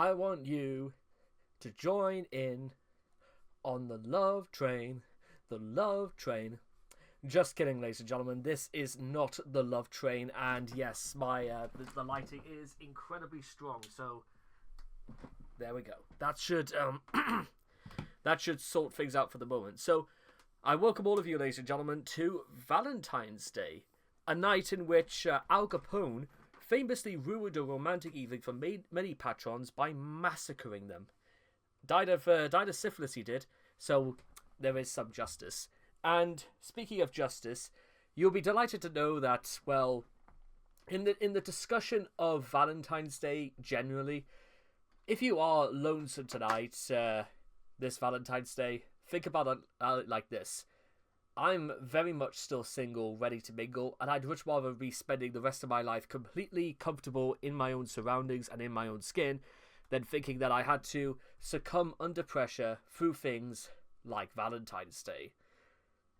I want you to join in on the love train. The love train. Just kidding, ladies and gentlemen. This is not the love train, and yes, the lighting is incredibly strong. So there we go. That should that should sort things out for the moment. So I welcome all of you, ladies and gentlemen, to Valentine's Day, a night in which Al Capone famously ruined a romantic evening for many patrons by massacring them. Died of syphilis, he did. So there is some justice. And speaking of justice, you'll be delighted to know that, well, in the discussion of Valentine's Day generally, if you are lonesome tonight, this Valentine's Day, think about it like this. I'm very much still single, ready to mingle, and I'd much rather be spending the rest of my life completely comfortable in my own surroundings and in my own skin than thinking that I had to succumb under pressure through things like Valentine's Day.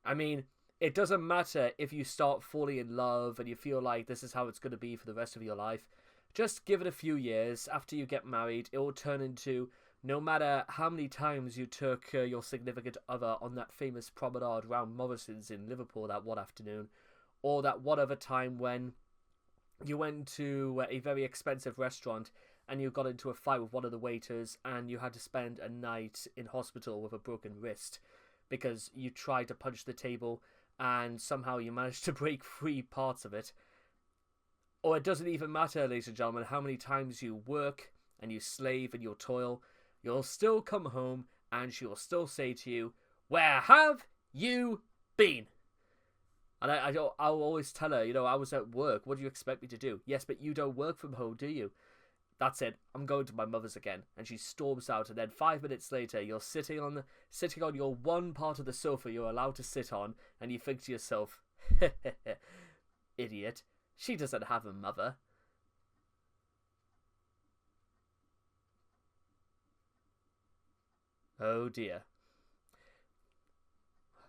I mean, it doesn't matter if you start falling in love and you feel like this is how it's going to be for the rest of your life. Just give it a few years. After you get married, it will turn into, no matter how many times you took your significant other on that famous promenade round Morrison's in Liverpool that one afternoon, or that one other time when you went to a very expensive restaurant and you got into a fight with one of the waiters and you had to spend a night in hospital with a broken wrist because you tried to punch the table and somehow you managed to break 3 parts of it. Or it doesn't even matter, ladies and gentlemen, how many times you work and you slave and you toil, you'll still come home and she will still say to you, "Where have you been?" And I'll always tell her, I was at work. What do you expect me to do? Yes, but you don't work from home, do you? That's it. I'm going to my mother's again. And she storms out, and then 5 minutes later, you're sitting on your one part of the sofa you're allowed to sit on, and you think to yourself, idiot, she doesn't have a mother. Oh dear.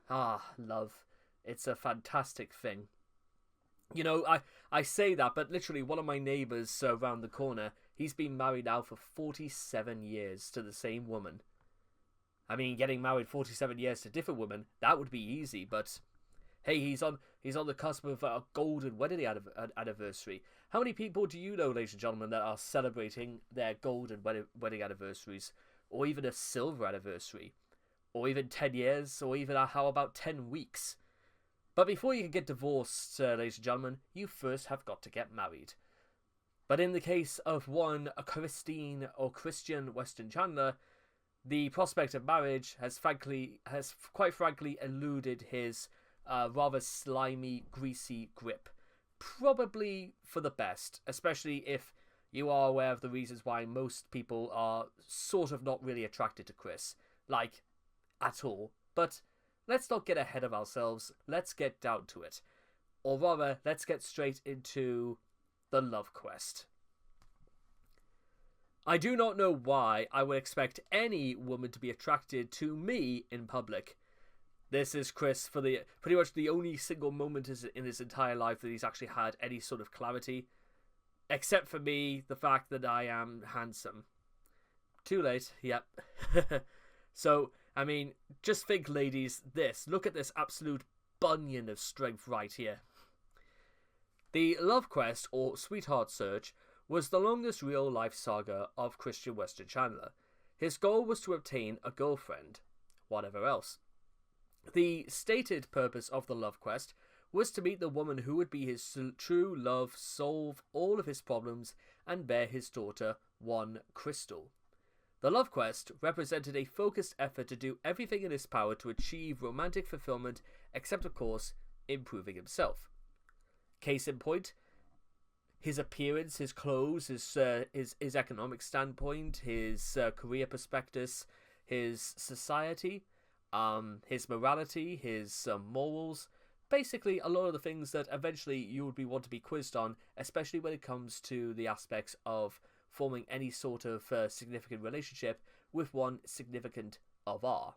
Ah, love. It's a fantastic thing. I say that, but literally one of my neighbours around the corner, he's been married now for 47 years to the same woman. I mean, getting married 47 years to different women, that would be easy, but hey, he's on the cusp of a golden wedding anniversary. How many people do you know, ladies and gentlemen, that are celebrating their golden wedding anniversaries, or even a silver anniversary, or even 10 years, or even how about 10 weeks? But before you can get divorced, ladies and gentlemen, you first have got to get married. But in the case of a Christian Weston Chandler, the prospect of marriage has quite frankly eluded his rather slimy, greasy grip. Probably for the best, especially if you are aware of the reasons why most people are sort of not really attracted to Chris. Like, at all. But let's not get ahead of ourselves. Let's get down to it. Or rather, let's get straight into the Lovequest. I do not know why I would expect any woman to be attracted to me in public. This is Chris for pretty much the only single moment in his entire life that he's actually had any sort of clarity. Except for me, the fact that I am handsome. Too late, yep. So, I mean, just think, ladies, look at this absolute bunion of strength right here. The Lovequest, or Sweetheart Search, was the longest real-life saga of Christian Weston Chandler. His goal was to obtain a girlfriend, whatever else. The stated purpose of the Lovequest was to meet the woman who would be his true love, solve all of his problems, and bear his daughter, one Crystal. The Lovequest represented a focused effort to do everything in his power to achieve romantic fulfillment, except, of course, improving himself. Case in point, his appearance, his clothes, his economic standpoint, his career prospectus, his society, his morality, his morals, basically a lot of the things that eventually you would want to be quizzed on, especially when it comes to the aspects of forming any sort of significant relationship with one significant other.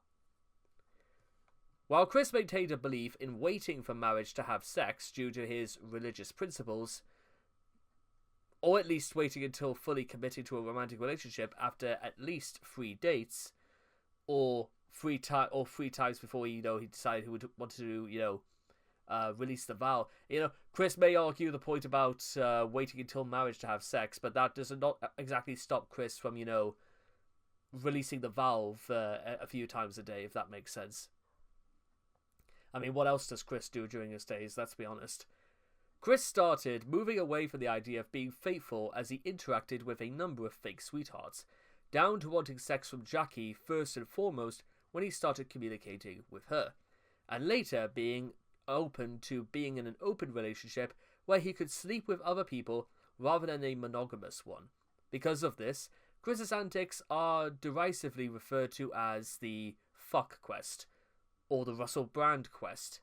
While Chris maintained a belief in waiting for marriage to have sex due to his religious principles, or at least waiting until fully committing to a romantic relationship after at least 3 dates, or three times before he decided he would want to release the vow. Chris may argue the point about waiting until marriage to have sex, but that does not exactly stop Chris from releasing the valve a few times a day, if that makes sense. I mean, what else does Chris do during his days? Let's be honest. Chris started moving away from the idea of being faithful as he interacted with a number of fake sweethearts, down to wanting sex from Jackie first and foremost when he started communicating with her, and later being open to being in an open relationship where he could sleep with other people rather than a monogamous one. Because of this, Chris's antics are derisively referred to as the fuck quest, or the Russell Brand quest.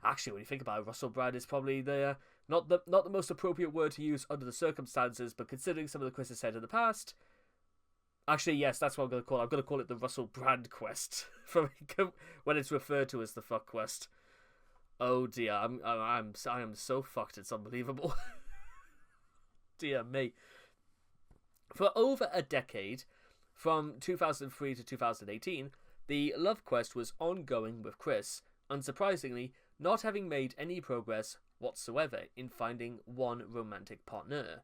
Actually, when you think about it, Russell Brand is probably not the most appropriate word to use under the circumstances, but considering some of the Chris has said in the past, actually, yes, that's what I'm going to call it. I'm going to call it the Russell Brand quest when it's referred to as the fuck quest. Oh dear, I am so fucked. It's unbelievable. Dear me. For over a decade, from 2003 to 2018, the Lovequest was ongoing with Chris, unsurprisingly, not having made any progress whatsoever in finding one romantic partner.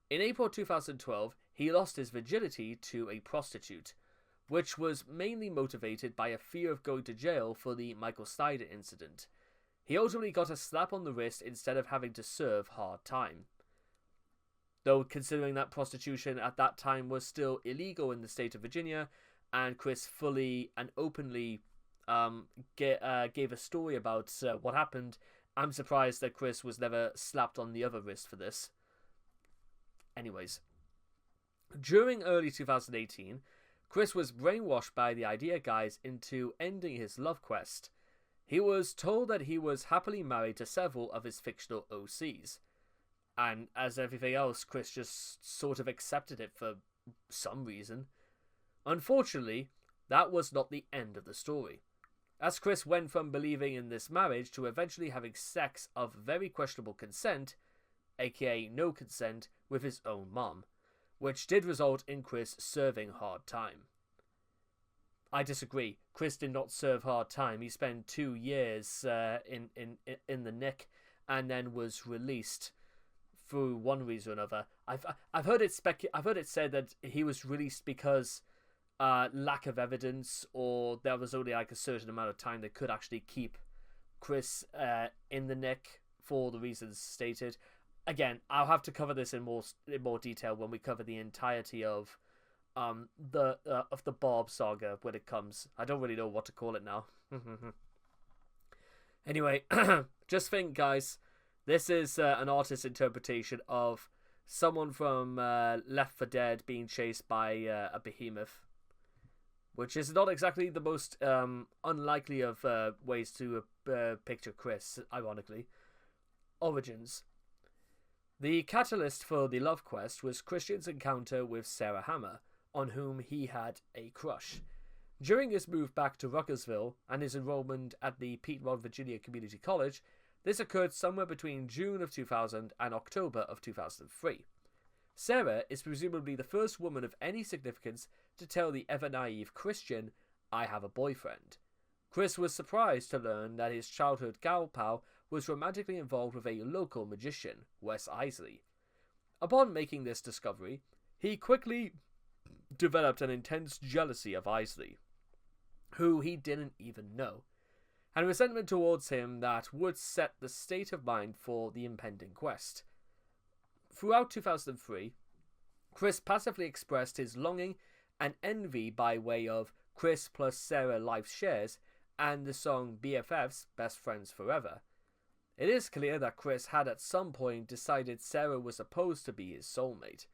In April 2012, he lost his virginity to a prostitute, which was mainly motivated by a fear of going to jail for the Michael Snyder incident. He ultimately got a slap on the wrist instead of having to serve hard time. Though considering that prostitution at that time was still illegal in the state of Virginia, and Chris fully and openly gave a story about what happened, I'm surprised that Chris was never slapped on the other wrist for this. Anyways, during early 2018, Chris was brainwashed by the idea guys into ending his love quest. He was told that he was happily married to several of his fictional OCs. And as everything else, Chris just sort of accepted it for some reason. Unfortunately, that was not the end of the story, as Chris went from believing in this marriage to eventually having sex of very questionable consent, aka no consent, with his own mom, which did result in Chris serving hard time. I disagree. Chris did not serve hard time. He spent 2 years in the nick and then was released through one reason or another. I've heard it said that he was released because lack of evidence, or there was only like a certain amount of time they could actually keep Chris in the nick for the reasons stated. Again, I'll have to cover this in more detail when we cover the entirety of the Bob saga when it comes. I don't really know what to call it now. Anyway, just think, guys. This is an artist's interpretation of someone from Left 4 Dead being chased by a behemoth, which is not exactly the most unlikely of ways to picture Chris, ironically. Origins. The catalyst for the love quest was Christian's encounter with Sarah Hammer, on whom he had a crush. During his move back to Ruckersville and his enrollment at the Piedmont, Virginia Community College, this occurred somewhere between June of 2000 and October of 2003. Sarah is presumably the first woman of any significance to tell the ever-naive Christian, "I have a boyfriend." Chris was surprised to learn that his childhood gal pal was romantically involved with a local magician, Wes Isley. Upon making this discovery, he quickly developed an intense jealousy of Isley, who he didn't even know, and resentment towards him that would set the state of mind for the impending quest. Throughout 2003, Chris passively expressed his longing and envy by way of Chris plus Sarah life shares and the song BFFs, Best Friends Forever. It is clear that Chris had at some point decided Sarah was supposed to be his soulmate,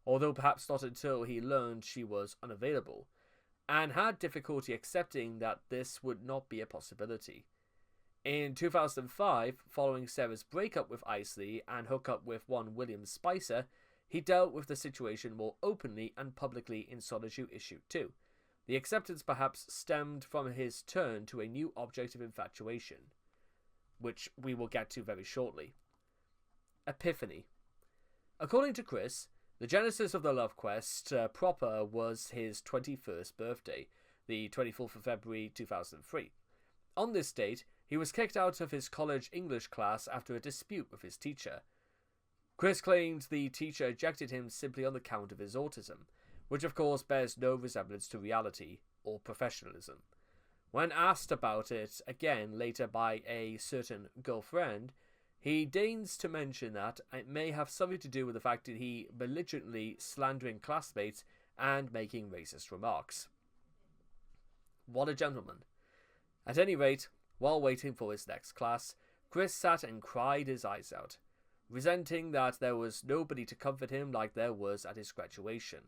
although perhaps not until he learned she was unavailable, and had difficulty accepting that this would not be a possibility. In 2005, following Sarah's breakup with Isley and hookup with one William Spicer, he dealt with the situation more openly and publicly in Solitude Issue 2. The acceptance perhaps stemmed from his turn to a new object of infatuation, which we will get to very shortly. Epiphany. According to Chris, the genesis of the Lovequest proper was his 21st birthday, the 24th of February 2003. On this date, he was kicked out of his college English class after a dispute with his teacher. Chris claimed the teacher ejected him simply on account of his autism, which of course bears no resemblance to reality or professionalism. When asked about it again later by a certain girlfriend, he deigns to mention that it may have something to do with the fact that he belligerently slandering classmates and making racist remarks. What a gentleman. At any rate, while waiting for his next class, Chris sat and cried his eyes out, resenting that there was nobody to comfort him like there was at his graduation.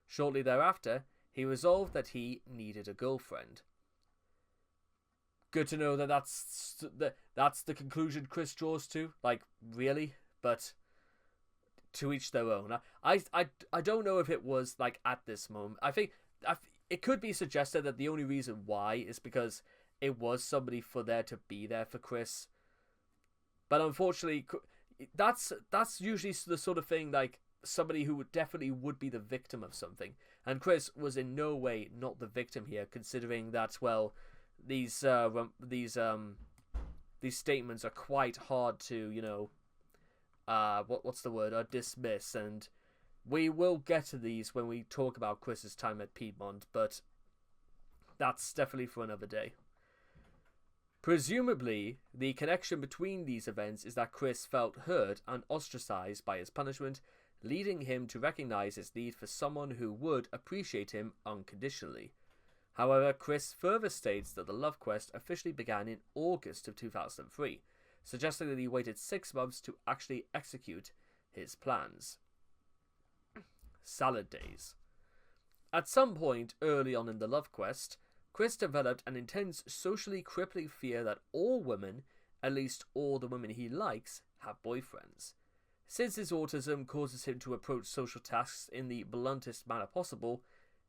Shortly thereafter, he resolved that he needed a girlfriend. Good to know that that's the conclusion Chris draws to. Like, really? But to each their own. I don't know if it was like at this moment. I think it could be suggested that the only reason why is because it was somebody for there to be there for Chris. But unfortunately, that's usually the sort of thing like somebody who definitely would be the victim of something. And Chris was in no way not the victim here, considering that, well, these statements are quite hard to, what's the word, dismiss, and we will get to these when we talk about Chris's time at Piedmont, but that's definitely for another day. Presumably, the connection between these events is that Chris felt hurt and ostracized by his punishment, leading him to recognize his need for someone who would appreciate him unconditionally. However, Chris further states that the Lovequest officially began in August of 2003, suggesting that he waited 6 months to actually execute his plans. Salad days. At some point early on in the Lovequest, Chris developed an intense socially crippling fear that all women, at least all the women he likes, have boyfriends. Since his autism causes him to approach social tasks in the bluntest manner possible,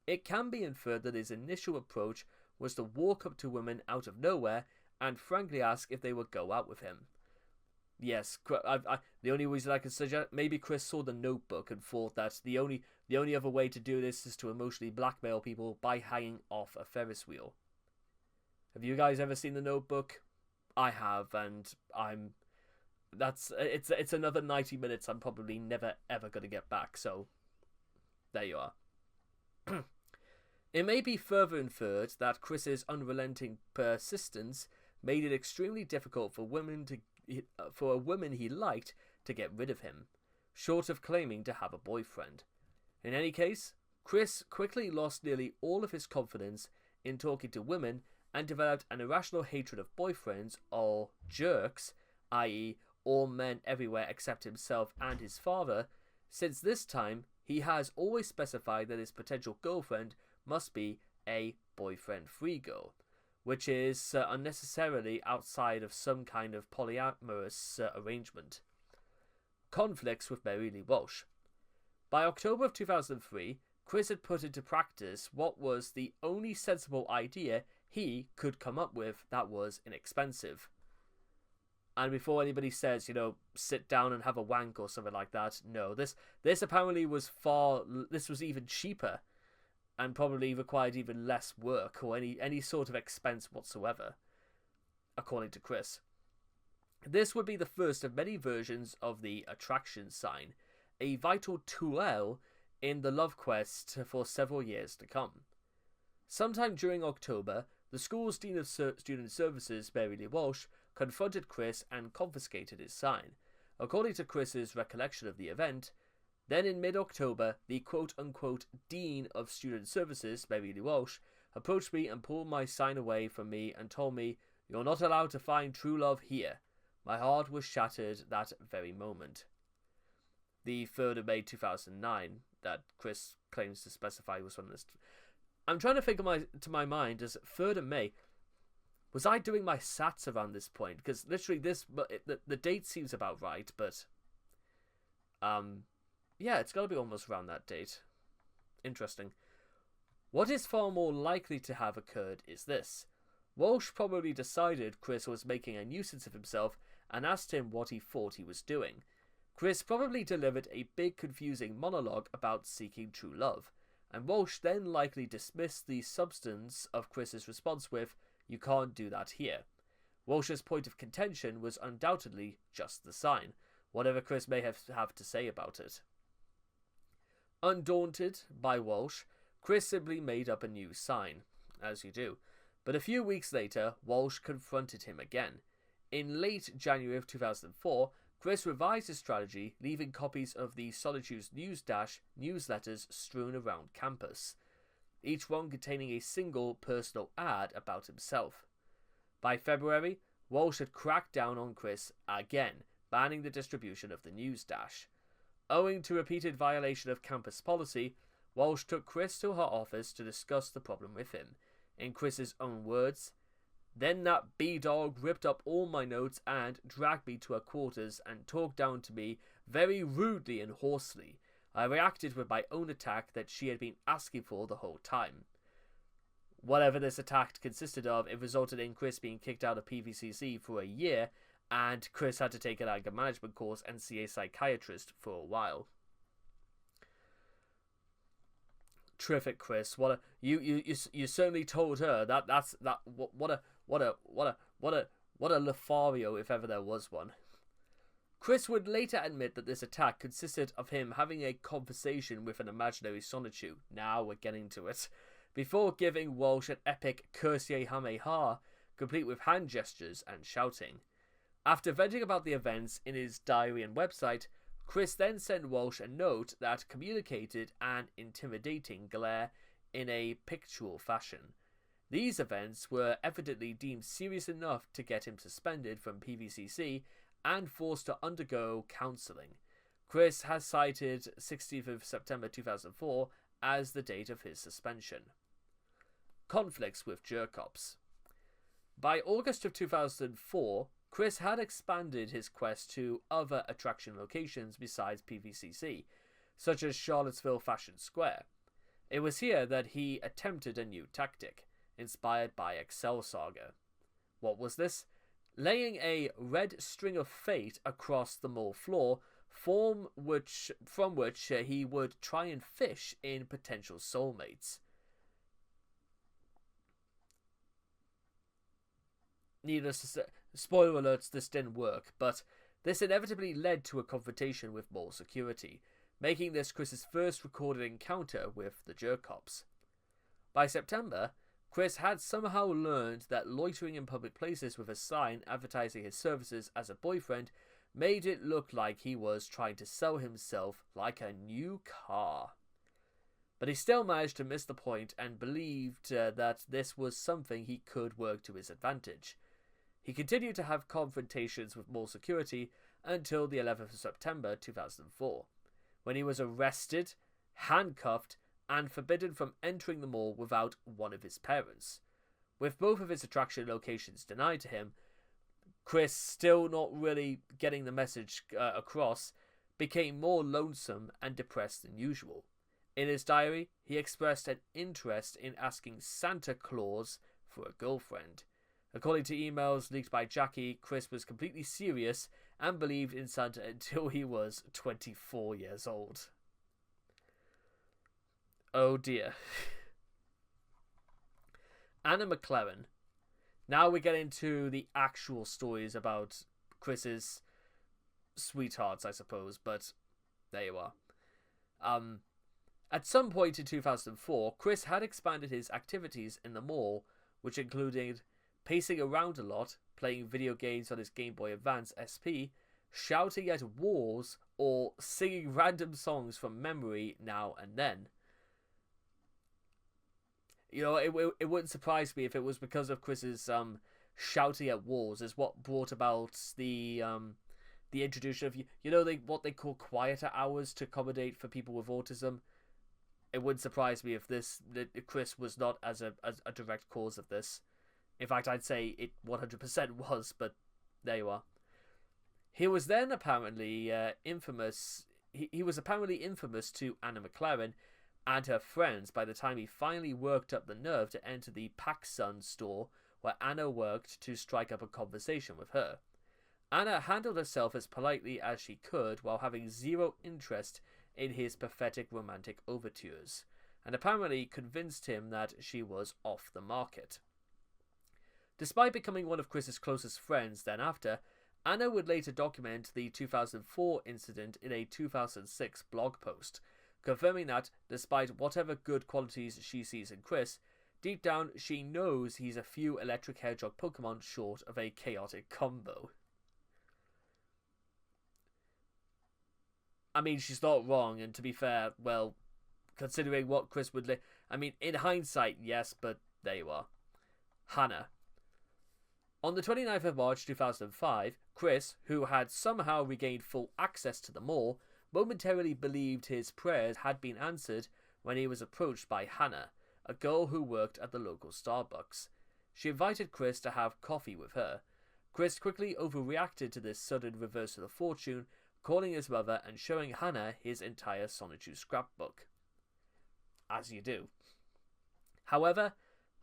it can be inferred that his initial approach was to walk up to women out of nowhere and frankly ask if they would go out with him. Yes, the only reason I can suggest, maybe Chris saw The Notebook and thought that the only other way to do this is to emotionally blackmail people by hanging off a Ferris wheel. Have you guys ever seen The Notebook? I have, and it's another 90 minutes I'm probably never ever going to get back, so there you are. It may be further inferred that Chris's unrelenting persistence made it extremely difficult for a woman he liked to get rid of him, short of claiming to have a boyfriend. In any case, Chris quickly lost nearly all of his confidence in talking to women and developed an irrational hatred of boyfriends or jerks, i.e. all men everywhere except himself and his father. Since this time, he has always specified that his potential girlfriend must be a boyfriend-free girl, which is unnecessarily outside of some kind of polyamorous arrangement. Conflicts with Mary Lee Walsh. By October of 2003, Chris had put into practice what was the only sensible idea he could come up with that was inexpensive. And before anybody says, sit down and have a wank or something like that, no, this apparently was this was even cheaper and probably required even less work or any sort of expense whatsoever, according to Chris. This would be the first of many versions of the attraction sign, a vital tool in the Lovequest for several years to come. Sometime during October, the school's Dean of Student Services, Mary Lee Walsh, confronted Chris and confiscated his sign. According to Chris's recollection of the event, then in mid-October, the quote-unquote Dean of Student Services, Mary Lee Walsh, approached me and pulled my sign away from me and told me, "You're not allowed to find true love here." My heart was shattered that very moment. The 3rd of May 2009, that Chris claims to specify was when this... I'm trying to think to my mind, as 3rd of May... Was I doing my sats around this point? Because literally the date seems about right, but... yeah, it's got to be almost around that date. Interesting. What is far more likely to have occurred is this. Walsh probably decided Chris was making a nuisance of himself and asked him what he thought he was doing. Chris probably delivered a big confusing monologue about seeking true love, and Walsh then likely dismissed the substance of Chris's response with, "You can't do that here." Walsh's point of contention was undoubtedly just the sign, whatever Chris may have to say about it. Undaunted by Walsh, Chris simply made up a new sign, as you do. But a few weeks later, Walsh confronted him again. In late January of 2004, Chris revised his strategy, leaving copies of the Solitude's News Dash newsletters strewn around campus, each one containing a single personal ad about himself. By February, Walsh had cracked down on Chris again, banning the distribution of the News Dash. Owing to repeated violation of campus policy, Walsh took Chris to her office to discuss the problem with him. In Chris's own words, "Then that B-dog ripped up all my notes and dragged me to her quarters and talked down to me very rudely and hoarsely. I reacted with my own attack that she had been asking for the whole time." Whatever this attack consisted of, it resulted in Chris being kicked out of PVCC for a year, and Chris had to take an anger management course and see a psychiatrist for a while. Terrific, Chris. You certainly told her what a Lothario if ever there was one. Chris would later admit that this attack consisted of him having a conversation with an imaginary Sonichu. Now we're getting to it. Before giving Walsh an epic Kamehameha, complete with hand gestures and shouting. After venting about the events in his diary and website, Chris then sent Walsh a note that communicated an intimidating glare in a pictorial fashion. These events were evidently deemed serious enough to get him suspended from PVCC and forced to undergo counselling. Chris has cited 16th of September 2004 as the date of his suspension. Conflicts with jerk-ops. By August of 2004, Chris had expanded his quest to other attraction locations besides PVCC, such as Charlottesville Fashion Square. It was here that he attempted a new tactic, inspired by Excel Saga. What was this? Laying a red string of fate across the mall floor, from which he would try and fish in potential soulmates. Needless to say, spoiler alerts, this didn't work, but this inevitably led to a confrontation with mall security, making this Chris's first recorded encounter with the jerk cops. By September, Chris had somehow learned that loitering in public places with a sign advertising his services as a boyfriend made it look like he was trying to sell himself like a new car. But he still managed to miss the point and believed that this was something he could work to his advantage. He continued to have confrontations with mall security until the 11th of September 2004, when he was arrested, handcuffed, and forbidden from entering the mall without one of his parents. With both of his attraction locations denied to him, Chris, still not really getting the message across, became more lonesome and depressed than usual. In his diary, he expressed an interest in asking Santa Claus for a girlfriend. According to emails leaked by Jackie, Chris was completely serious and believed in Santa until he was 24 years old. Oh dear. Anna McLaren. Now we get into the actual stories about Chris's sweethearts, I suppose, but there you are. At some point in 2004, Chris had expanded his activities in the mall, which included pacing around a lot, playing video games on his Game Boy Advance SP, shouting at walls, or singing random songs from memory now and then. You know, it wouldn't surprise me if it was because of Chris's shouting at walls is what brought about the introduction of what they call quieter hours to accommodate for people with autism. It wouldn't surprise me if Chris was not as a direct cause of this. In fact, I'd say it 100% was, but there you are. He was then apparently infamous. He was apparently infamous to Anna McLaren and her friends by the time he finally worked up the nerve to enter the PacSun store where Anna worked to strike up a conversation with her. Anna handled herself as politely as she could while having zero interest in his pathetic romantic overtures, and apparently convinced him that she was off the market. Despite becoming one of Chris's closest friends then after, Anna would later document the 2004 incident in a 2006 blog post, confirming that, despite whatever good qualities she sees in Chris, deep down she knows he's a few electric hedgehog Pokemon short of a chaotic combo. I mean, she's not wrong, and to be fair, well, considering what Chris would... in hindsight, yes, but there you are. Hanna. On the 29th of March 2005, Chris, who had somehow regained full access to the mall, momentarily believed his prayers had been answered when he was approached by Hanna, a girl who worked at the local Starbucks. She invited Chris to have coffee with her. Chris quickly overreacted to this sudden reversal of fortune, calling his mother and showing Hanna his entire Sonichu scrapbook. As you do. However,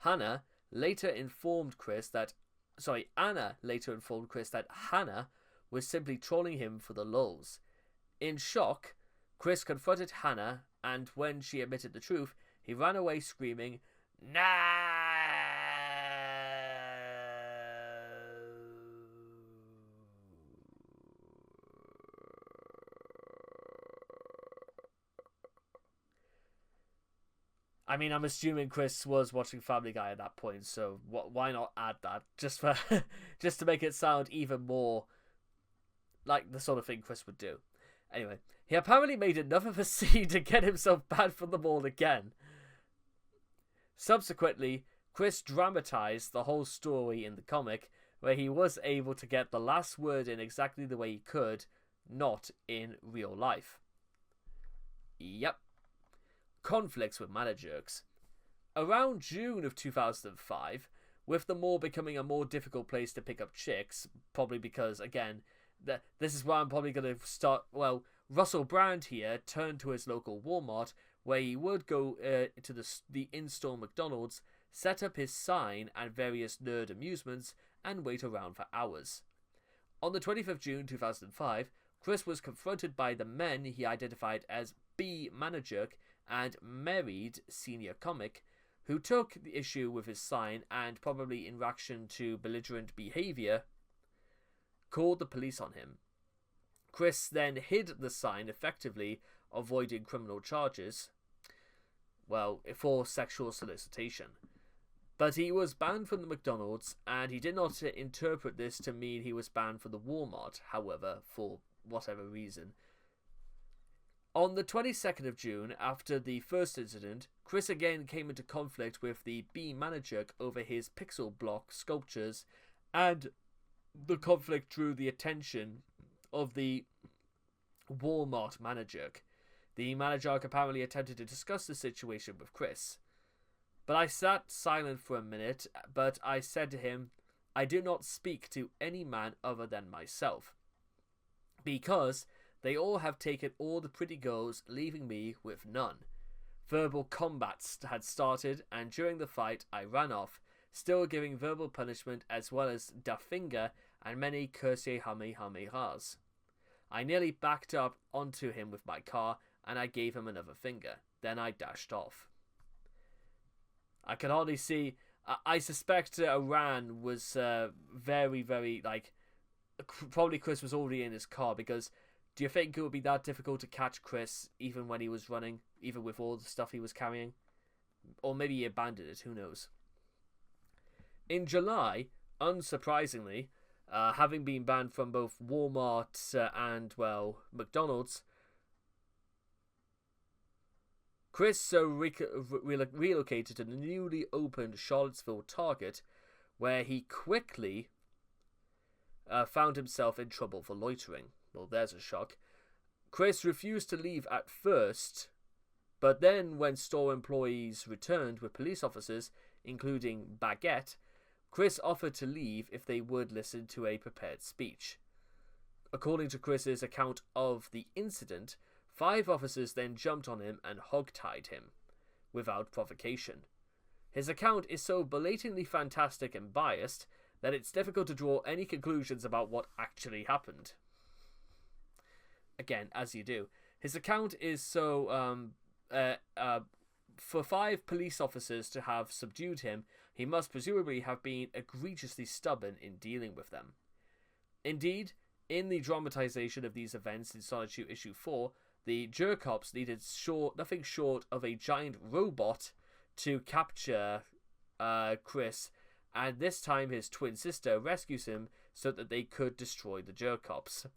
Anna later informed Chris that Hanna was simply trolling him for the lulz. In shock, Chris confronted Hanna, and when she admitted the truth, he ran away screaming, "Nah!" I mean, I'm assuming Chris was watching Family Guy at that point, so why not add that just to make it sound even more like the sort of thing Chris would do. Anyway, he apparently made enough of a scene to get himself banned from the mall again. Subsequently, Chris dramatized the whole story in the comic, where he was able to get the last word in exactly the way he could, not in real life. Yep. Conflicts with Manajerks. Around June of 2005, with the mall becoming a more difficult place to pick up chicks, probably because, again, this is where I'm probably going to start, well, Russell Brand here turned to his local Walmart, where he would go to the in-store McDonald's, set up his sign and various nerd amusements, and wait around for hours. On the 20th of June 2005, Chris was confronted by the men he identified as B. Manajerk and married senior comic, who took the issue with his sign and, probably in reaction to belligerent behaviour, called the police on him. Chris then hid the sign, effectively avoiding criminal charges, well, for sexual solicitation. But he was banned from the McDonald's, and he did not interpret this to mean he was banned from the Walmart, however, for whatever reason. On the 22nd of June, after the first incident, Chris again came into conflict with the B Manajerk over his pixel block sculptures, and the conflict drew the attention of the Walmart Manajerk. The Manajerk apparently attempted to discuss the situation with Chris. But I sat silent for a minute, but I said to him, "I do not speak to any man other than myself, because they all have taken all the pretty girls, leaving me with none." Verbal combats had started, and during the fight I ran off, still giving verbal punishment as well as da finger and many curse hame-hame-has. I nearly backed up onto him with my car, and I gave him another finger. Then I dashed off. I can hardly see... I suspect Iran was very, very, probably Chris was already in his car, because do you think it would be that difficult to catch Chris even when he was running, even with all the stuff he was carrying? Or maybe he abandoned it, who knows? In July, unsurprisingly, having been banned from both Walmart and, well, McDonald's, Chris relocated to the newly opened Charlottesville Target, where he quickly found himself in trouble for loitering. Well, there's a shock. Chris refused to leave at first, but then when store employees returned with police officers, including Baguette, Chris offered to leave if they would listen to a prepared speech. According to Chris's account of the incident, 5 officers then jumped on him and hogtied him, without provocation. His account is so blatantly fantastic and biased that it's difficult to draw any conclusions about what actually happened. Again, as you do. His account is so, for 5 police officers to have subdued him, he must presumably have been egregiously stubborn in dealing with them. Indeed, in the dramatization of these events in Solitude issue 4, the Jerkops needed nothing short of a giant robot to capture Chris, and this time his twin sister rescues him so that they could destroy the Jerkops'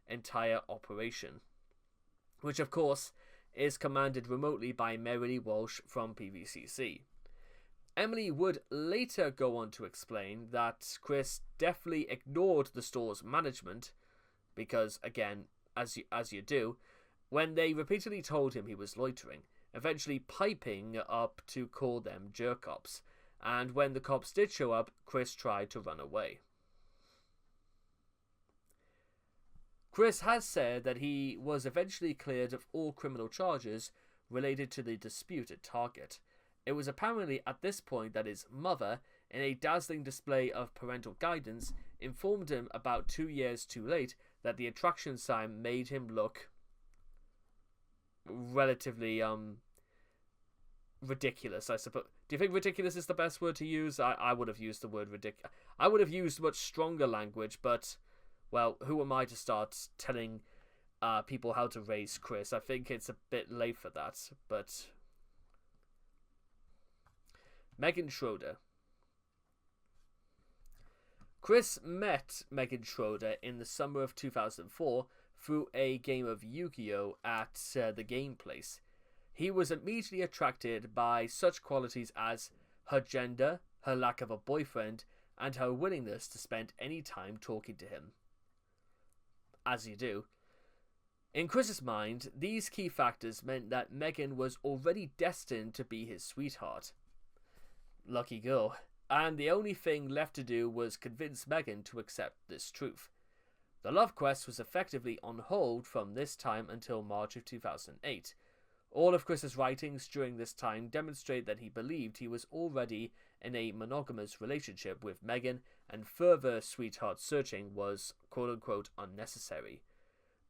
entire operation, which of course is commanded remotely by Merrily Walsh from PVCC. Emily would later go on to explain that Chris definitely ignored the store's management because, again, as you do, when they repeatedly told him he was loitering, eventually piping up to call them Jerkops, and when the cops did show up, Chris tried to run away. Chris has said that he was eventually cleared of all criminal charges related to the dispute at Target. It was apparently at this point that his mother, in a dazzling display of parental guidance, informed him about 2 years too late that the attraction sign made him look relatively ridiculous, I suppose. Do you think ridiculous is the best word to use? I would have used the word ridiculous. I would have used much stronger language, but, well, who am I to start telling people how to raise Chris? I think it's a bit late for that, but... Megan Schroeder. Chris met Megan Schroeder in the summer of 2004 through a game of Yu-Gi-Oh! At the game place. He was immediately attracted by such qualities as her gender, her lack of a boyfriend, and her willingness to spend any time talking to him. As you do. In Chris's mind, these key factors meant that Megan was already destined to be his sweetheart. Lucky girl. And the only thing left to do was convince Megan to accept this truth. The Lovequest was effectively on hold from this time until March of 2008. All of Chris's writings during this time demonstrate that he believed he was already in a monogamous relationship with Megan, and further sweetheart searching was quote-unquote unnecessary.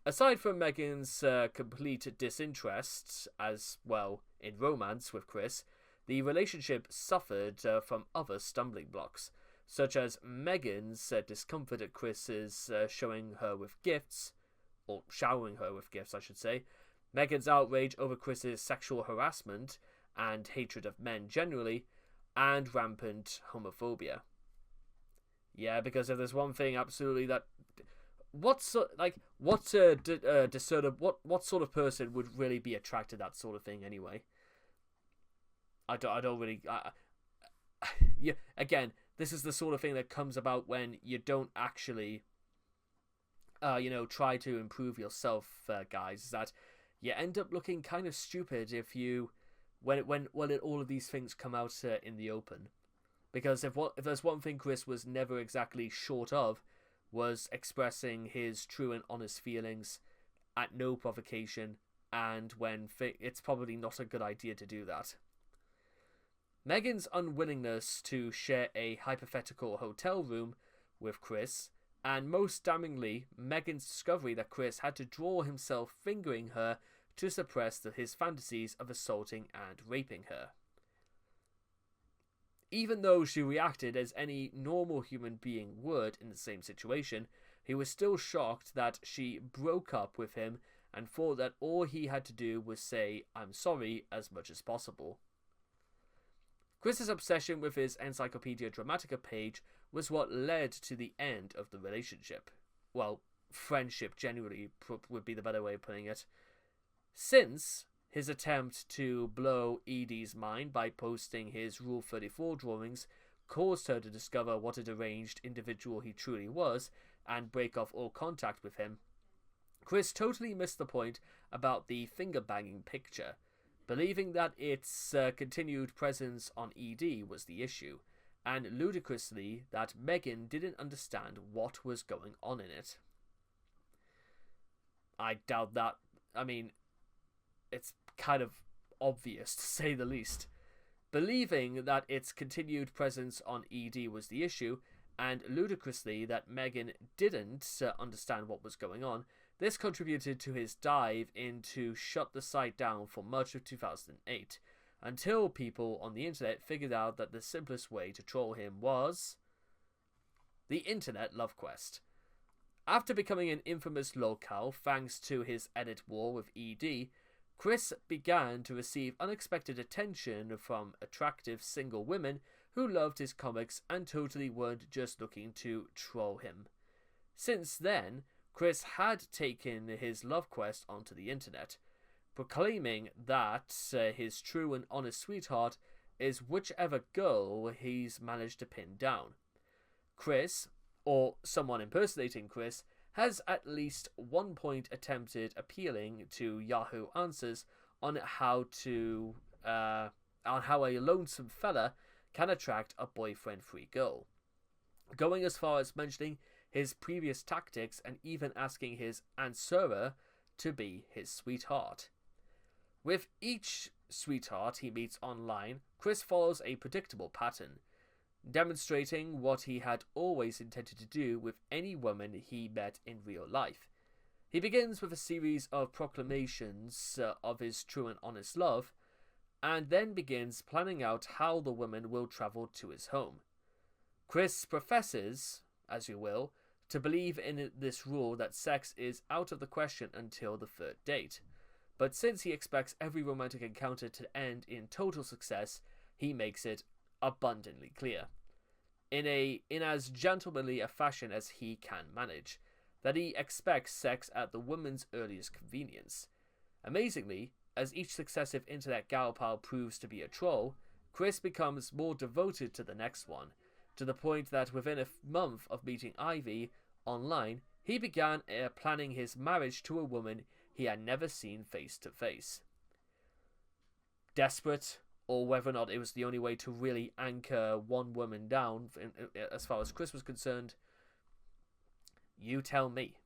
Aside from Megan's complete disinterest, as well, in romance with Chris, the relationship suffered from other stumbling blocks, such as Megan's discomfort at Chris's showering her with gifts, or showering her with gifts, I should say, Megan's outrage over Chris's sexual harassment and hatred of men generally, and rampant homophobia. Yeah, because if there's one thing absolutely that... what sort of person would really be attracted to that sort of thing anyway? I don't really... yeah, again, this is the sort of thing that comes about when you don't actually, try to improve yourself, guys. Is that you end up looking kind of stupid if you, when all of these things come out in the open. Because if there's one thing Chris was never exactly short of, was expressing his true and honest feelings at no provocation, and when it's probably not a good idea to do that. Megan's unwillingness to share a hypothetical hotel room with Chris, and most damningly, Megan's discovery that Chris had to draw himself fingering her to suppress his fantasies of assaulting and raping her. Even though she reacted as any normal human being would in the same situation, he was still shocked that she broke up with him and thought that all he had to do was say, "I'm sorry," as much as possible. Chris's obsession with his Encyclopedia Dramatica page was what led to the end of the relationship. Well, friendship generally would be the better way of putting it. Since his attempt to blow Edie's mind by posting his Rule 34 drawings caused her to discover what a deranged individual he truly was and break off all contact with him, Chris totally missed the point about the finger-banging picture, believing that its continued presence on ED was the issue, and ludicrously that Megan didn't understand what was going on in it. I doubt that. I mean, it's kind of obvious, to say the least. Believing that its continued presence on ED was the issue, and ludicrously that Megan didn't understand what was going on. This contributed to his dive into shut the site down for much of 2008, until people on the internet figured out that the simplest way to troll him was the internet Lovequest. After becoming an infamous lolcow thanks to his edit war with ED, Chris began to receive unexpected attention from attractive single women who loved his comics and totally weren't just looking to troll him. Since then, Chris had taken his Lovequest onto the internet, proclaiming that his true and honest sweetheart is whichever girl he's managed to pin down. Chris, or someone impersonating Chris, has at least one point attempted appealing to Yahoo Answers on how a lonesome fella can attract a boyfriend-free girl, going as far as mentioning his previous tactics and even asking his answerer to be his sweetheart. With each sweetheart he meets online, Chris follows a predictable pattern, demonstrating what he had always intended to do with any woman he met in real life. He begins with a series of proclamations of his true and honest love, and then begins planning out how the woman will travel to his home. Chris professes, as you will, to believe in this rule that sex is out of the question until the third date, but since he expects every romantic encounter to end in total success, he makes it abundantly clear, in as gentlemanly a fashion as he can manage, that he expects sex at the woman's earliest convenience. Amazingly, as each successive internet gal pal proves to be a troll, Chris becomes more devoted to the next one, to the point that within a month of meeting Ivy online, he began planning his marriage to a woman he had never seen face to face. Desperate, or whether or not it was the only way to really anchor one woman down, as far as Chris was concerned, you tell me.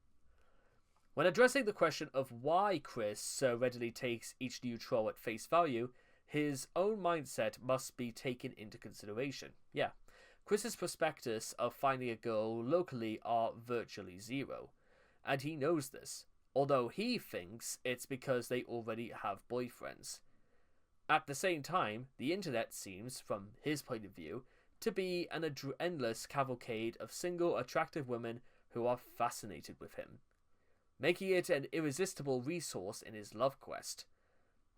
When addressing the question of why Chris so readily takes each new troll at face value, his own mindset must be taken into consideration. Yeah, Chris's prospectus of finding a girl locally are virtually zero, and he knows this, although he thinks it's because they already have boyfriends. At the same time, the internet seems, from his point of view, to be an endless cavalcade of single, attractive women who are fascinated with him, making it an irresistible resource in his love quest.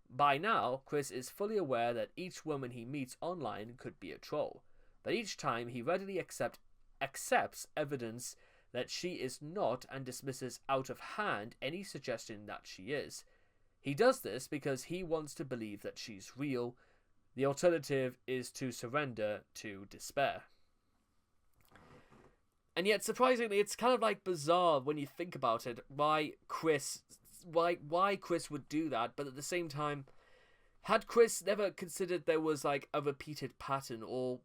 By now, Chris is fully aware that each woman he meets online could be a troll, but each time he readily accepts evidence that she is not and dismisses out of hand any suggestion that she is. He does this because he wants to believe that she's real. The alternative is to surrender to despair. And yet, surprisingly, it's kind of like bizarre when you think about it, why Chris would do that, but at the same time, had Chris never considered there was like a repeated pattern, or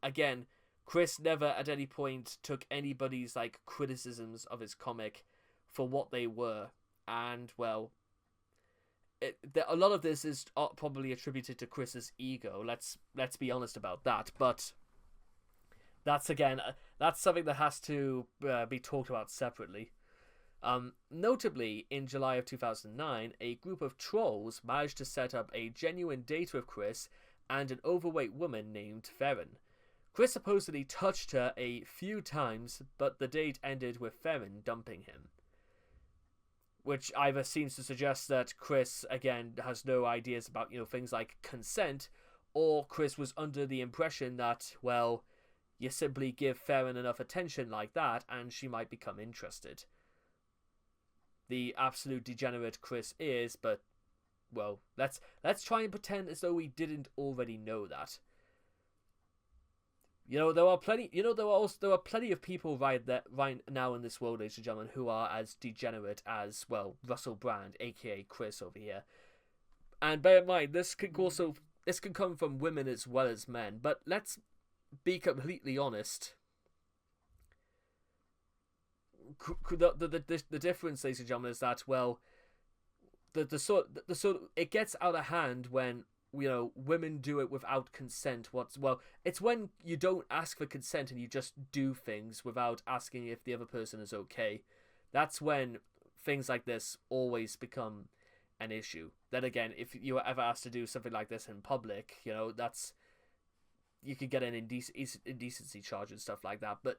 again, Chris never at any point took anybody's like criticisms of his comic for what they were, and well, a lot of this is probably attributed to Chris's ego. Let's be honest about that, but that's something that has to be talked about separately. Notably, in July of 2009, a group of trolls managed to set up a genuine date with Chris and an overweight woman named Farron. Chris supposedly touched her a few times, but the date ended with Farron dumping him, which either seems to suggest that Chris, again, has no ideas about, things like consent, or Chris was under the impression that, well, you simply give Farron enough attention like that and she might become interested. The absolute degenerate Chris is, but, well, let's try and pretend as though we didn't already know that. There are plenty of people right now in this world, ladies and gentlemen, who are as degenerate as, well, Russell Brand, aka Chris over here. And bear in mind, this can come from women as well as men, but let's be completely honest. The difference, ladies and gentlemen, is that, well, the sort it gets out of hand when women do it without consent. It's when you don't ask for consent and you just do things without asking if the other person is okay. That's when things like this always become an issue. Then again, if you were ever asked to do something like this in public, you could get an indecency charge and stuff like that. But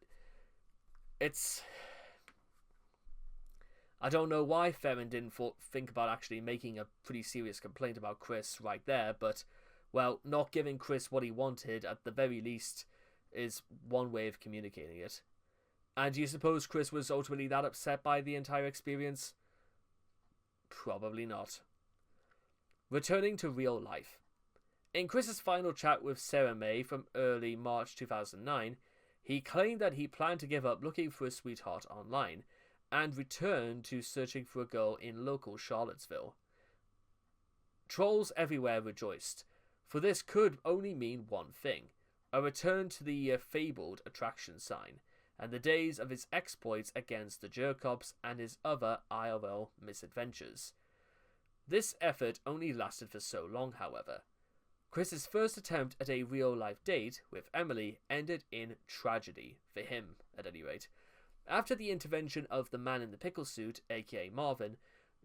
I don't know why Farron didn't think about actually making a pretty serious complaint about Chris right there, but, well, not giving Chris what he wanted, at the very least, is one way of communicating it. And do you suppose Chris was ultimately that upset by the entire experience? Probably not. Returning to real life. In Chris's final chat with Sarah May from early March 2009, he claimed that he planned to give up looking for a sweetheart online, and returned to searching for a girl in local Charlottesville. Trolls everywhere rejoiced, for this could only mean one thing: a return to the fabled attraction sign, and the days of his exploits against the jerk-ops and his other IRL misadventures. This effort only lasted for so long, however. Chris's first attempt at a real-life date with Emily ended in tragedy, for him at any rate. After the intervention of the man in the pickle suit, aka Marvin,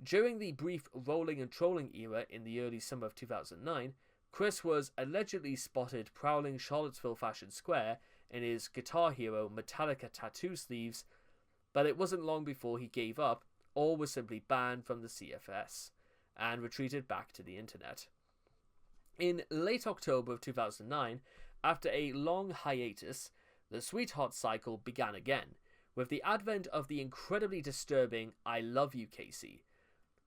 during the brief rolling and trolling era in the early summer of 2009, Chris was allegedly spotted prowling Charlottesville Fashion Square in his Guitar Hero Metallica tattoo sleeves, but it wasn't long before he gave up or was simply banned from the CFS and retreated back to the internet. In late October of 2009, after a long hiatus, the sweetheart cycle began again, with the advent of the incredibly disturbing I Love You, Casey.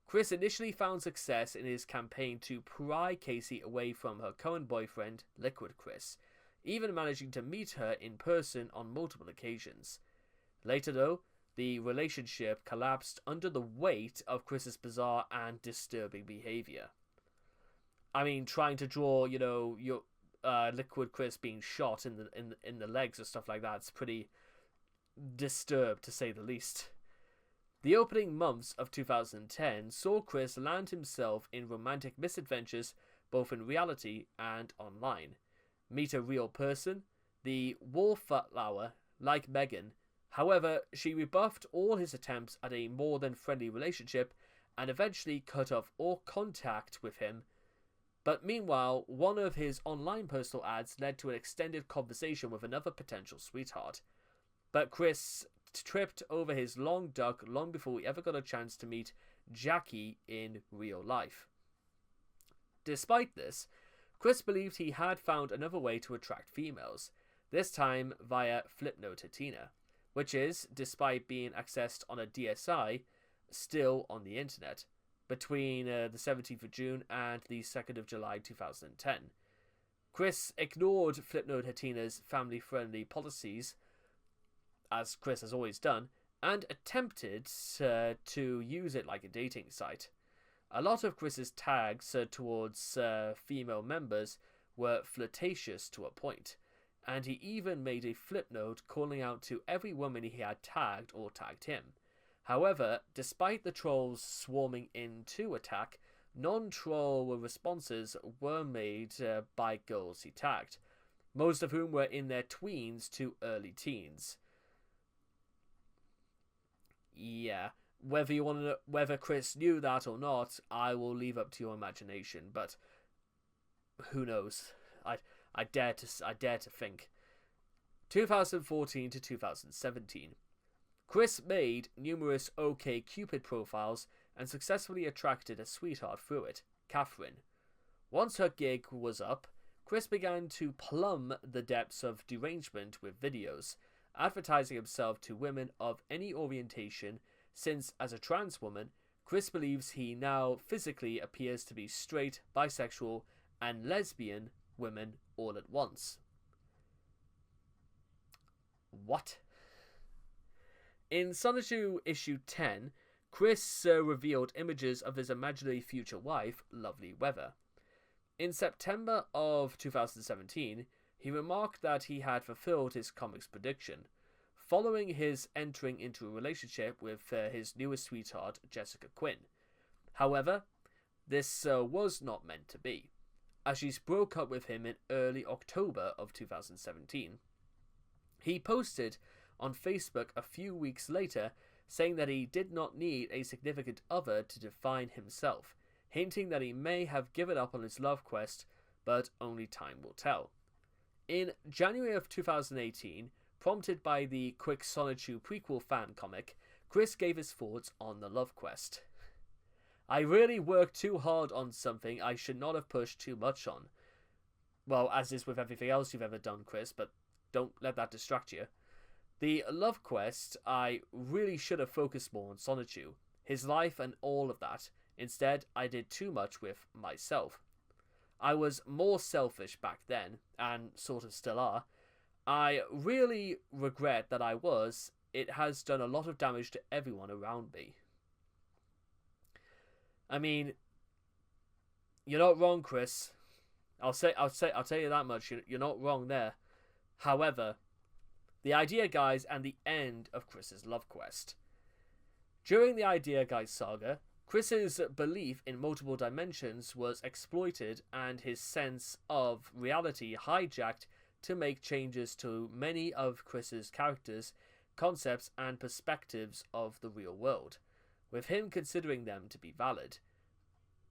Chris initially found success in his campaign to pry Casey away from her current boyfriend, Liquid Chris, even managing to meet her in person on multiple occasions. Later, though, the relationship collapsed under the weight of Chris's bizarre and disturbing behavior. I mean, trying to draw, your Liquid Chris being shot in the legs or stuff like that, it's pretty disturbed, to say the least. The opening months of 2010 saw Chris land himself in romantic misadventures both in reality and online. Meet a real person, the wallflower, like Megan. However, she rebuffed all his attempts at a more than friendly relationship and eventually cut off all contact with him. But meanwhile, one of his online personal ads led to an extended conversation with another potential sweetheart. But Chris tripped over his long duck long before we ever got a chance to meet Jackie in real life. Despite this, Chris believed he had found another way to attract females, this time via Flipnote Tina, which is, despite being accessed on a DSI, still on the internet, between the 17th of June and the 2nd of July 2010. Chris ignored Flipnote Tina's family-friendly policies, as Chris has always done, and attempted to use it like a dating site. A lot of Chris's tags towards female members were flirtatious to a point, and he even made a flip note calling out to every woman he had tagged or tagged him. However, despite the trolls swarming in to attack, non-troll responses were made by girls he tagged, most of whom were in their tweens to early teens. Yeah, whether Chris knew that or not, I will leave up to your imagination. But who knows? I dare to think. 2014 to 2017. Chris made numerous OkCupid profiles and successfully attracted a sweetheart through it, Catherine. Once her gig was up, Chris began to plumb the depths of derangement with videos, advertising himself to women of any orientation, since, as a trans woman, Chris believes he now physically appears to be straight, bisexual, and lesbian women all at once. What? In Sonichu issue 10, Chris revealed images of his imaginary future wife, Lovely Weather. In September of 2017, he remarked that he had fulfilled his comics prediction, following his entering into a relationship with his newest sweetheart, Jessica Quinn. However, this was not meant to be. as she broke up with him in early October of 2017. He posted on Facebook a few weeks later saying that he did not need a significant other to define himself, hinting that he may have given up on his love quest, but only time will tell. In January of 2018, prompted by the Quick Sonichu prequel fan comic, Chris gave his thoughts on the love quest. I really worked too hard on something I should not have pushed too much on. Well, as is with everything else you've ever done, Chris, but don't let that distract you. The love quest, I really should have focused more on Sonichu, his life and all of that. Instead, I did too much with myself. I was more selfish back then, and sort of still are. I really regret that I was. It has done a lot of damage to everyone around me. I mean, you're not wrong, Chris. I'll tell you that much. You're not wrong there. However, the Idea Guys and the end of Chris's love quest. During the Idea Guys saga, Chris's belief in multiple dimensions was exploited and his sense of reality hijacked to make changes to many of Chris's characters, concepts and perspectives of the real world, with him considering them to be valid.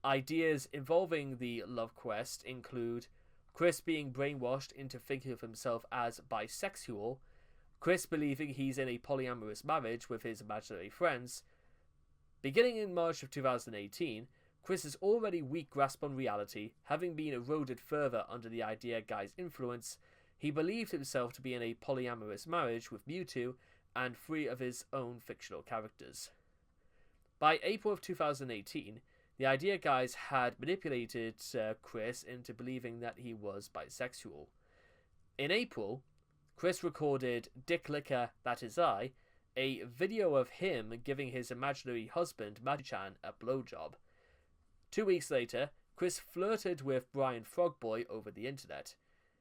Ideas involving the love quest include Chris being brainwashed into thinking of himself as bisexual, Chris believing he's in a polyamorous marriage with his imaginary friends. Beginning in March of 2018, Chris's already weak grasp on reality, having been eroded further under the Idea Guy's influence, he believed himself to be in a polyamorous marriage with Mewtwo and 3 of his own fictional characters. By April of 2018, the Idea Guys had manipulated Chris into believing that he was bisexual. In April, Chris recorded Dick Licker, That Is I, a video of him giving his imaginary husband, Magi-chan, a blowjob. 2 weeks later, Chris flirted with Brian Frogboy over the internet.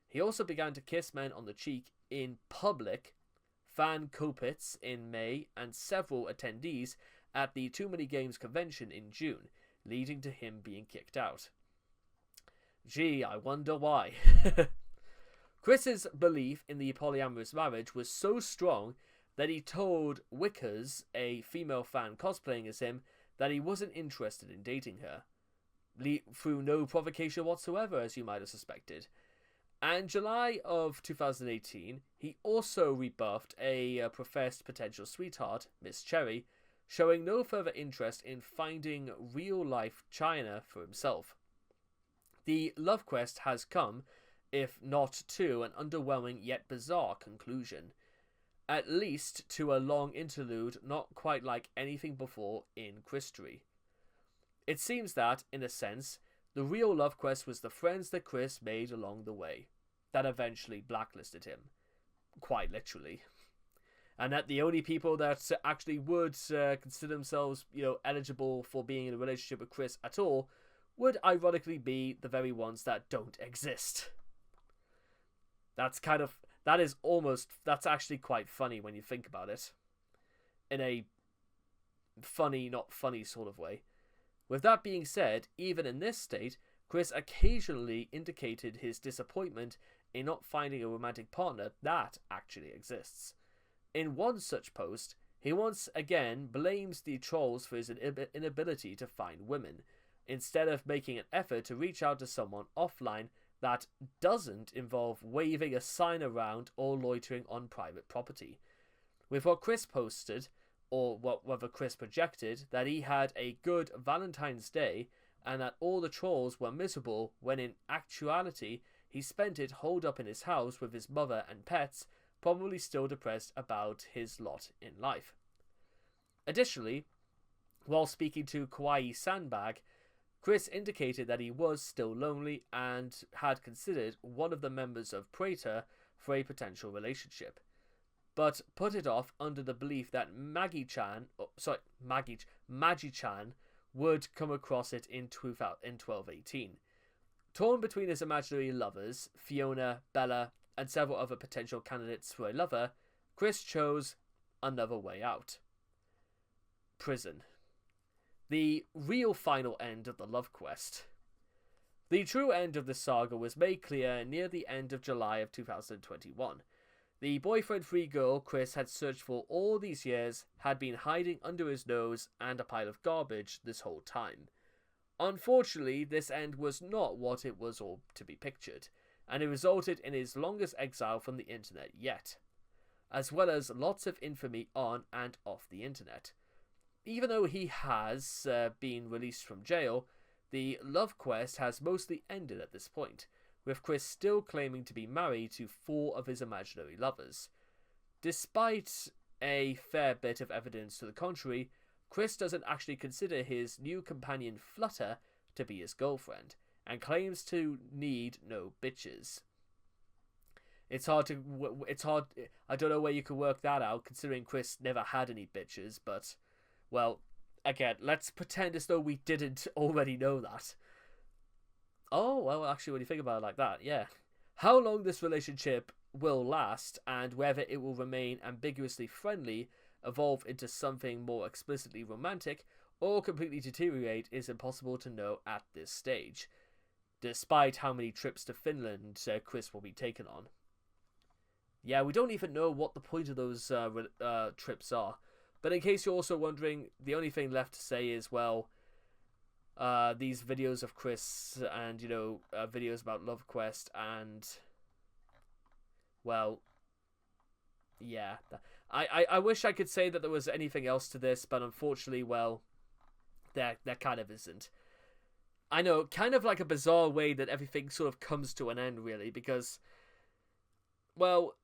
He also began to kiss men on the cheek in public, Fan Kopitz in May, and several attendees at the Too Many Games convention in June, leading to him being kicked out. Gee, I wonder why. Chris's belief in the polyamorous marriage was so strong that he told Wickers, a female fan cosplaying as him, that he wasn't interested in dating her. Through no provocation whatsoever, as you might have suspected. And July of 2018, he also rebuffed a professed potential sweetheart, Miss Cherry, showing no further interest in finding real-life China for himself. The love quest has come, if not to an underwhelming yet bizarre conclusion. At least to a long interlude not quite like anything before in Christory. It seems that, in a sense, the real love quest was the friends that Chris made along the way, that eventually blacklisted him. Quite literally. And that the only people that actually would consider themselves, eligible for being in a relationship with Chris at all, would ironically be the very ones that don't exist. That's actually quite funny when you think about it. In a funny, not funny sort of way. With that being said, even in this state, Chris occasionally indicated his disappointment in not finding a romantic partner that actually exists. In one such post, he once again blames the trolls for his inability to find women, instead of making an effort to reach out to someone offline that doesn't involve waving a sign around or loitering on private property. With what Chris posted, or whether Chris projected, that he had a good Valentine's Day and that all the trolls were miserable, when in actuality he spent it holed up in his house with his mother and pets, probably still depressed about his lot in life. Additionally, while speaking to Kawaii Sandbag, Chris indicated that he was still lonely and had considered one of the members of Praetor for a potential relationship, but put it off under the belief that Magi-chan would come across it in 1218. Torn between his imaginary lovers, Fiona, Bella, and several other potential candidates for a lover, Chris chose another way out. Prison. The real final end of the love quest. The true end of the saga was made clear near the end of July of 2021. The boyfriend-free girl Chris had searched for all these years had been hiding under his nose and a pile of garbage this whole time. Unfortunately, this end was not what it was all to be pictured, and it resulted in his longest exile from the internet yet, as well as lots of infamy on and off the internet. Even though he has been released from jail, the Lovequest has mostly ended at this point, with Chris still claiming to be married to 4 of his imaginary lovers. Despite a fair bit of evidence to the contrary, Chris doesn't actually consider his new companion Flutter to be his girlfriend, and claims to need no bitches. I don't know where you can work that out, considering Chris never had any bitches, but, well, again, let's pretend as though we didn't already know that. Oh, well, actually, when you think about it like that, yeah. How long this relationship will last, and whether it will remain ambiguously friendly, evolve into something more explicitly romantic, or completely deteriorate is impossible to know at this stage, despite how many trips to Finland Chris will be taken on. Yeah, we don't even know what the point of those trips are. But in case you're also wondering, the only thing left to say is, well, these videos of Chris and, videos about Lovequest and, well, yeah. I wish I could say that there was anything else to this, but unfortunately, well, there kind of isn't. I know, kind of like a bizarre way that everything sort of comes to an end, really, because, well,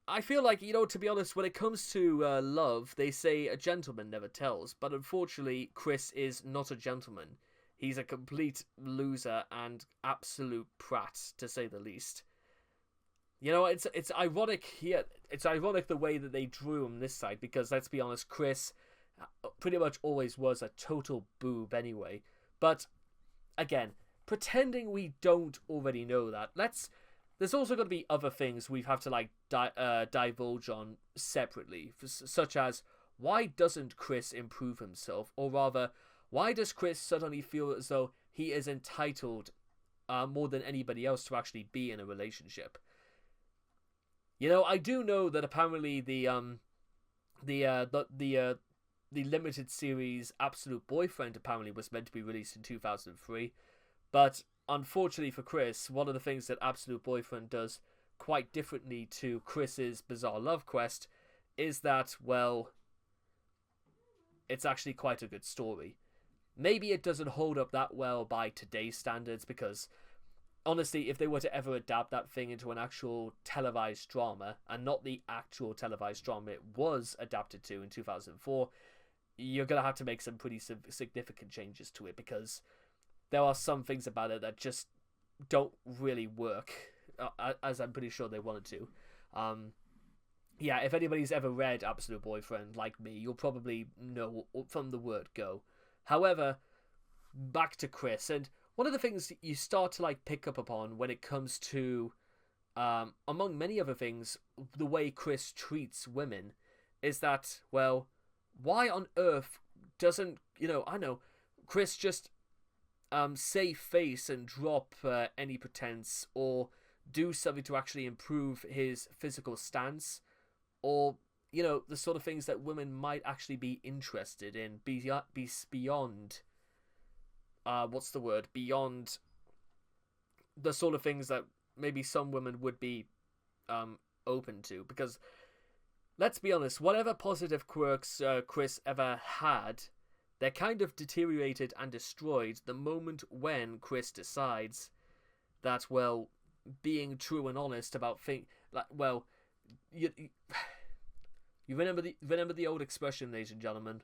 I feel like, to be honest, when it comes to love, they say a gentleman never tells, but unfortunately, Chris is not a gentleman. He's a complete loser and absolute prat, to say the least. It's ironic here. It's ironic the way that they drew him this side, because let's be honest, Chris pretty much always was a total boob anyway. But again, pretending we don't already know that, there's also going to be other things we have to divulge on separately, such as why doesn't Chris improve himself, or rather, why does Chris suddenly feel as though he is entitled more than anybody else to actually be in a relationship? I do know that apparently the limited series Absolute Boyfriend apparently was meant to be released in 2003, but unfortunately for Chris, one of the things that Absolute Boyfriend does quite differently to Chris's Bizarre Love Quest is that, well, it's actually quite a good story. Maybe it doesn't hold up that well by today's standards, because honestly, if they were to ever adapt that thing into an actual televised drama, and not the actual televised drama it was adapted to in 2004, you're going to have to make some pretty significant changes to it, because there are some things about it that just don't really work, as I'm pretty sure they wanted to. Yeah, if anybody's ever read Absolute Boyfriend, like me, you'll probably know from the word go. However, back to Chris, and one of the things you start to pick up upon when it comes to, among many other things, the way Chris treats women, is that, well, why on earth doesn't, Chris just save face and drop any pretense, or do something to actually improve his physical stance, or the sort of things that women might actually be interested in beyond beyond the sort of things that maybe some women would be open to. Because let's be honest, whatever positive quirks Chris ever had, they're kind of deteriorated and destroyed the moment when Chris decides that, well, being true and honest about you remember the old expression, ladies and gentlemen,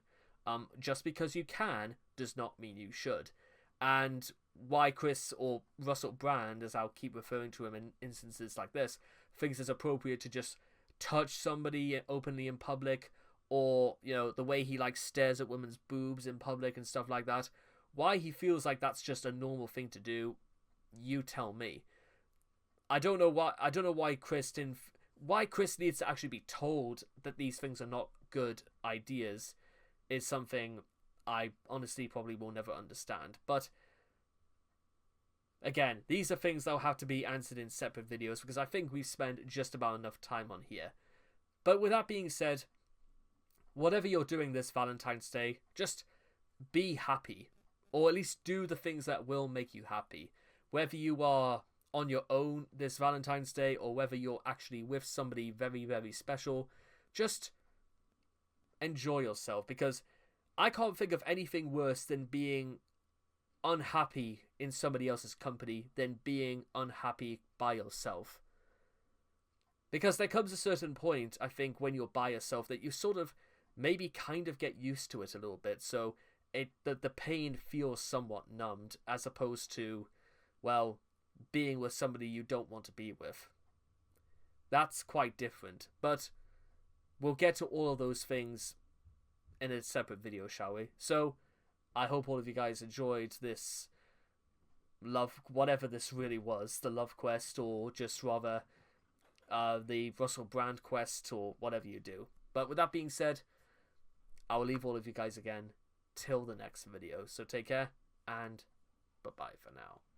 just because you can does not mean you should. And why Chris, or Russell Brand, as I'll keep referring to him in instances like this, thinks it's appropriate to just touch somebody openly in public, or, the way he stares at women's boobs in public and stuff like that, why he feels like that's just a normal thing to do, you tell me. I don't know why Chris needs to actually be told that these things are not good ideas, is something I honestly probably will never understand. But again, these are things that will have to be answered in separate videos because I think we've spent just about enough time on here. But with that being said, whatever you're doing this Valentine's Day, just be happy. Or at least do the things that will make you happy. Whether you are on your own this Valentine's Day or whether you're actually with somebody very, very special, just enjoy yourself. Because I can't think of anything worse than being unhappy in somebody else's company than being unhappy by yourself. Because there comes a certain point, I think, when you're by yourself that you sort of maybe kind of get used to it a little bit. So the pain feels somewhat numbed as opposed to, well, being with somebody you don't want to be with. That's quite different. But we'll get to all of those things in a separate video, shall we? So I hope all of you guys enjoyed this love, whatever this really was, the Lovequest, or just rather the Russell Brand quest, or whatever you do. But with that being said, I will leave all of you guys again till the next video. So take care, and bye-bye for now.